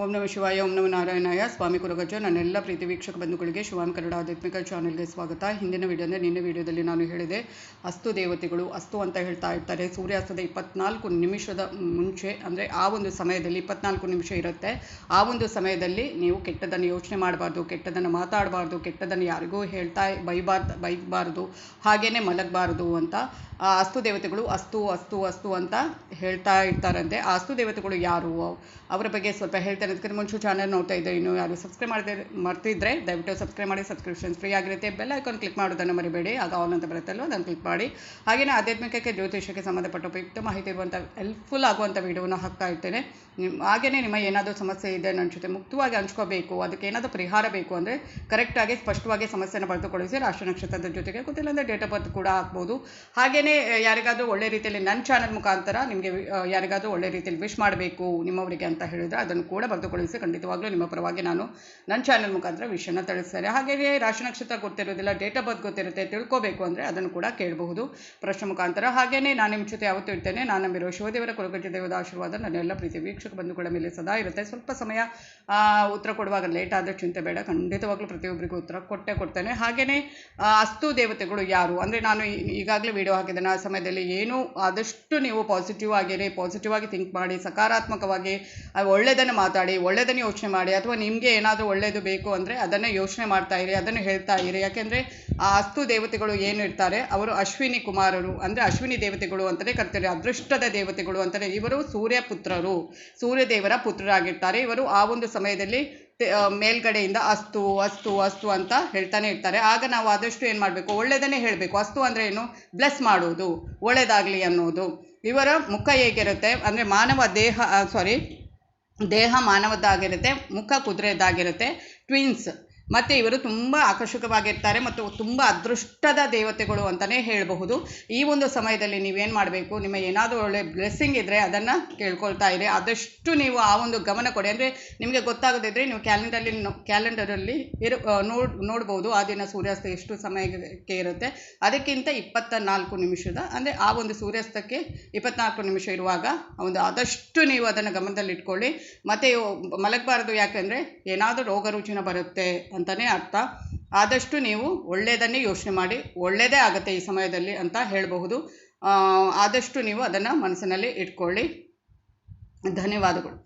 ಓಂ ನಮಃ ಶಿವಾಯ, ಓಂ ನಮಃ ನಾರಾಯಣಾಯ. ಸ್ವಾಮಿ ಕುರುಗಜ. ನನ್ನೆಲ್ಲ ಪ್ರೀತಿ ವೀಕ್ಷಕ ಬಂಧುಗಳಿಗೆ ಶಿವಾನ್ ಕನ್ನಡ ಆಧ್ಯಾತ್ಮಿಕ ಚಾನೆಲ್ಗೆ ಸ್ವಾಗತ. ಹಿಂದಿನ ನಿನ್ನೆ ವಿಡಿಯೋದಲ್ಲಿ ನಾನು ಹೇಳಿದೆ, ಅಸ್ತು ದೇವತೆಗಳು ಅಸ್ತು ಅಂತ ಹೇಳ್ತಾ ಇರ್ತಾರೆ. ಸೂರ್ಯಾಸ್ತದ 24 ನಿಮಿಷದ ಮುಂಚೆ, ಅಂದರೆ ಆ ಒಂದು ಸಮಯದಲ್ಲಿ 24 ನಿಮಿಷ ಇರುತ್ತೆ. ಆ ಒಂದು ಸಮಯದಲ್ಲಿ ನೀವು ಕೆಟ್ಟದನ್ನು ಯೋಚನೆ ಮಾಡಬಾರ್ದು, ಕೆಟ್ಟದನ್ನು ಮಾತಾಡಬಾರ್ದು, ಕೆಟ್ಟದನ್ನು ಯಾರಿಗೂ ಬೈಬಾರ್ದು, ಹಾಗೇನೆ ಮಲಗಬಾರ್ದು ಅಂತ ಅಸ್ತು ದೇವತೆಗಳು ಅಸ್ತು ಅಸ್ತು ಅಸ್ತು ಅಂತ ಹೇಳ್ತಾ ಇರ್ತಾರಂತೆ. ಆ ಅಸ್ತು ದೇವತೆಗಳು ಯಾರು, ಅವರ ಬಗ್ಗೆ ಸ್ವಲ್ಪ ಹೇಳ್ತಾರೆ. ಅದಕ್ಕೆ ಮುಂಚೆ ಚಾನಲ್ ನೋಡ್ತಾ ಇದ್ದರೆ ಇನ್ನೂ ಯಾರು ಸಬ್ಸ್ಕ್ರೈಬ್ ಮರ್ತಿದ್ರೆ ದಯವಿಟ್ಟು ಸಬ್ಸ್ಕ್ರೈಬ್ ಮಾಡಿ. ಸಬ್ಸ್ಕ್ರಿಪ್ಷನ್ಸ್ ಫ್ರೀ ಆಗಿರುತ್ತೆ. ಬೆಲ್ ಐಕಾನ್ ಕ್ಲಿಕ್ ಮಾಡೋದನ್ನು ಮರಿಬೇಡಿ, ಆಗ ಆಲ್ ಅಂತ ಬರುತ್ತಲ್ಲೋ ಅದನ್ನು ಕ್ಲಿಕ್ ಮಾಡಿ. ಹಾಗೆಯೇ ಆಧ್ಯಾತ್ಮಿಕಕ್ಕೆ ಜ್ಯೋತಿಷಕ್ಕೆ ಸಂಬಂಧಪಟ್ಟ ಉಪಯುಕ್ತ ಮಾಹಿತಿ ಇರುವಂಥ ಹೆಲ್ಪ್ಫುಲ್ ಆಗುವಂಥ ವಿಡಿಯೋನ ಹಾಕ್ತಾ ಇರ್ತೇನೆ. ಹಾಗೆಯೇ ನಿಮ್ಮ ಏನಾದರೂ ಸಮಸ್ಯೆ ಇದೆ ನನ್ನ ಜೊತೆ ಮುಕ್ತವಾಗಿ ಹಂಚ್ಕೋಬೇಕು, ಅದಕ್ಕೆ ಏನಾದರೂ ಪರಿಹಾರ ಬೇಕು ಅಂದರೆ ಕರೆಕ್ಟಾಗಿ ಸ್ಪಷ್ಟವಾಗಿ ಸಮಸ್ಯೆನ ಬರೆದುಕೊಳಿಸಿ ರಾಶಿ ನಕ್ಷತ್ರದ ಜೊತೆಗೆ ಗೊತ್ತಿಲ್ಲ ಅಂದರೆ ಡೇಟ್ ಆಫ್ ಬರ್ತ್ ಕೂಡ ಹಾಕ್ಬೋದು. ಹಾಗೆಯೇ ಯಾರಿಗಾದರೂ ಒಳ್ಳೆ ರೀತಿಯಲ್ಲಿ ನನ್ನ ಚಾನಲ್ ಮುಖಾಂತರ ನಿಮಗೆ ಯಾರಿಗಾದರೂ ಒಳ್ಳೆ ರೀತಿಯಲ್ಲಿ ವಿಶ್ ಮಾಡಬೇಕು ನಿಮ್ಮವರಿಗೆ ಅಂತ ಹೇಳಿದರೆ ಅದನ್ನು ಕೂಡ ಬರೆದುಕೊಳಿಸಿ. ಖಂಡಿತವಾಗ್ಲೂ ನಿಮ್ಮ ಪರವಾಗಿ ನಾನು ನನ್ನ ಚಾನಲ್ ಮುಖಾಂತರ ವಿಷಯನ ತಿಳಿಸ್ತಾರೆ. ಹಾಗೆಯೇ ರಾಶಿ ನಕ್ಷತ್ರ ಗೊತ್ತಿರೋದಿಲ್ಲ, ಡೇಟ್ ಆಫ್ ಬರ್ತ್ ಗೊತ್ತಿರುತ್ತೆ, ತಿಳ್ಕೋಬೇಕು ಅಂದರೆ ಅದನ್ನು ಕೂಡ ಕೇಳಬಹುದು ಪ್ರಶ್ನೆ ಮುಖಾಂತರ. ಹಾಗೆಯೇ ನಾನು ನಿಮ್ಮ ಜೊತೆ ಯಾವತ್ತೂ ಇರ್ತೇನೆ. ನಾನು ನಂಬಿರೋ ಶಿವದೇವರ ಕುರುಗಜ ದೇವದ ಆಶೀರ್ವಾದ ನನ್ನೆಲ್ಲ ಪ್ರೀತಿ ವೀಕ್ಷಕ ಬಂಧುಗಳ ಮೇಲೆ ಸದಾ ಇರುತ್ತೆ. ಸ್ವಲ್ಪ ಸಮಯ ಉತ್ತರ ಕೊಡುವಾಗ ಲೇಟ್ ಆದರೆ ಚಿಂತೆ ಬೇಡ, ಖಂಡಿತವಾಗ್ಲೂ ಪ್ರತಿಯೊಬ್ಬರಿಗೂ ಉತ್ತರ ಕೊಡ್ತೇನೆ. ಹಾಗೆಯೇ ಅಸ್ತು ದೇವತೆಗಳು ಯಾರು ಅಂದರೆ ನಾನು ಈಗಾಗಲೇ ವಿಡಿಯೋ ಹಾಕಿದ್ದೇನೆ. ಆ ಸಮಯದಲ್ಲಿ ಏನು ಆದಷ್ಟು ನೀವು ಪಾಸಿಟಿವ್ ಆಗಿ ಥಿಂಕ್ ಮಾಡಿ, ಸಕಾರಾತ್ಮಕವಾಗಿ ಒಳ್ಳೆಯದನ್ನು ಮಾತಾಡಿ, ಒಳ್ಳೆಯದನ್ನು ಯೋಚನೆ ಮಾಡಿ, ಅಥವಾ ನಿಮಗೆ ಏನಾದರೂ ಒಳ್ಳೆಯದು ಬೇಕು ಅಂದರೆ ಅದನ್ನೇ ಯೋಚನೆ ಮಾಡ್ತಾ ಇರಿ, ಅದನ್ನು ಹೇಳ್ತಾ ಇರಿ. ಯಾಕೆಂದರೆ ಆ ಅಸ್ತು ದೇವತೆಗಳು ಏನು ಇರ್ತಾರೆ ಅವರು ಅಶ್ವಿನಿ ಕುಮಾರರು, ಅಂದರೆ ಅಶ್ವಿನಿ ದೇವತೆಗಳು ಅಂತಲೇ ಕರ್ತಾರೆ, ಅದೃಷ್ಟದ ದೇವತೆಗಳು ಅಂತಲೇ. ಇವರು ಸೂರ್ಯದೇವರ ಪುತ್ರರಾಗಿರ್ತಾರೆ. ಇವರು ಆ ಒಂದು ಸಮಯದಲ್ಲಿ ಮೇಲ್ಗಡೆಯಿಂದ ಅಸ್ತು ಅಸ್ತು ಅಸ್ತು ಅಂತ ಹೇಳ್ತಾನೆ ಇರ್ತಾರೆ. ಆಗ ನಾವು ಆದಷ್ಟು ಏನು ಮಾಡಬೇಕು, ಒಳ್ಳೆಯದನ್ನೇ ಹೇಳಬೇಕು. ಅಸ್ತು ಅಂದರೆ ಏನು, ಬ್ಲೆಸ್ ಮಾಡೋದು, ಒಳ್ಳೆಯದಾಗಲಿ ಅನ್ನೋದು. ಇವರ ಮುಖ ಹೇಗಿರುತ್ತೆ ಅಂದರೆ ದೇಹ ಮಾನವದ್ದಾಗಿರುತ್ತೆ, ಮುಖ ಕುದುರೆದಾಗಿರುತ್ತೆ, ಟ್ವಿನ್ಸ್. ಮತ್ತು ಇವರು ತುಂಬ ಆಕರ್ಷಕವಾಗಿರ್ತಾರೆ ಮತ್ತು ತುಂಬ ಅದೃಷ್ಟದ ದೇವತೆಗಳು ಅಂತಲೇ ಹೇಳಬಹುದು. ಈ ಒಂದು ಸಮಯದಲ್ಲಿ ನೀವೇನು ಮಾಡಬೇಕು, ನಿಮ್ಮ ಏನಾದರೂ ಒಳ್ಳೆ ಬ್ಲೆಸ್ಸಿಂಗ್ ಇದ್ದರೆ ಅದನ್ನು ಕೇಳ್ಕೊಳ್ತಾ ಇರಿ. ಆದಷ್ಟು ನೀವು ಆ ಒಂದು ಗಮನ ಕೊಡಿ. ಅಂದರೆ ನಿಮಗೆ ಗೊತ್ತಾಗದಿದ್ದರೆ ನೀವು ಕ್ಯಾಲೆಂಡರಲ್ಲಿ ನೋಡ್ಬೋದು ಆ ದಿನ ಸೂರ್ಯಾಸ್ತ ಎಷ್ಟು ಸಮಯಕ್ಕೆ ಇರುತ್ತೆ. ಅದಕ್ಕಿಂತ 24 ನಿಮಿಷದ, ಅಂದರೆ ಆ ಒಂದು ಸೂರ್ಯಾಸ್ತಕ್ಕೆ 24 ನಿಮಿಷ ಇರುವಾಗ ಒಂದು ಆದಷ್ಟು ನೀವು ಅದನ್ನು ಗಮನದಲ್ಲಿ ಇಟ್ಕೊಳ್ಳಿ. ಮತ್ತು ಮಲಗಬಾರದು, ಯಾಕೆಂದರೆ ಏನಾದರೂ ರೋಗ ರುಜಿನ ಬರುತ್ತೆ ಅಂತಲೇ ಅರ್ಥ. ಆದಷ್ಟು ನೀವು ಒಳ್ಳೆಯದನ್ನೇ ಯೋಚನೆ ಮಾಡಿ, ಒಳ್ಳೆಯದೇ ಆಗುತ್ತೆ ಈ ಸಮಯದಲ್ಲಿ ಅಂತ ಹೇಳಬಹುದು. ಆದಷ್ಟು ನೀವು ಅದನ್ನು ಮನಸ್ಸಿನಲ್ಲಿ ಇಟ್ಕೊಳ್ಳಿ. ಧನ್ಯವಾದಗಳು.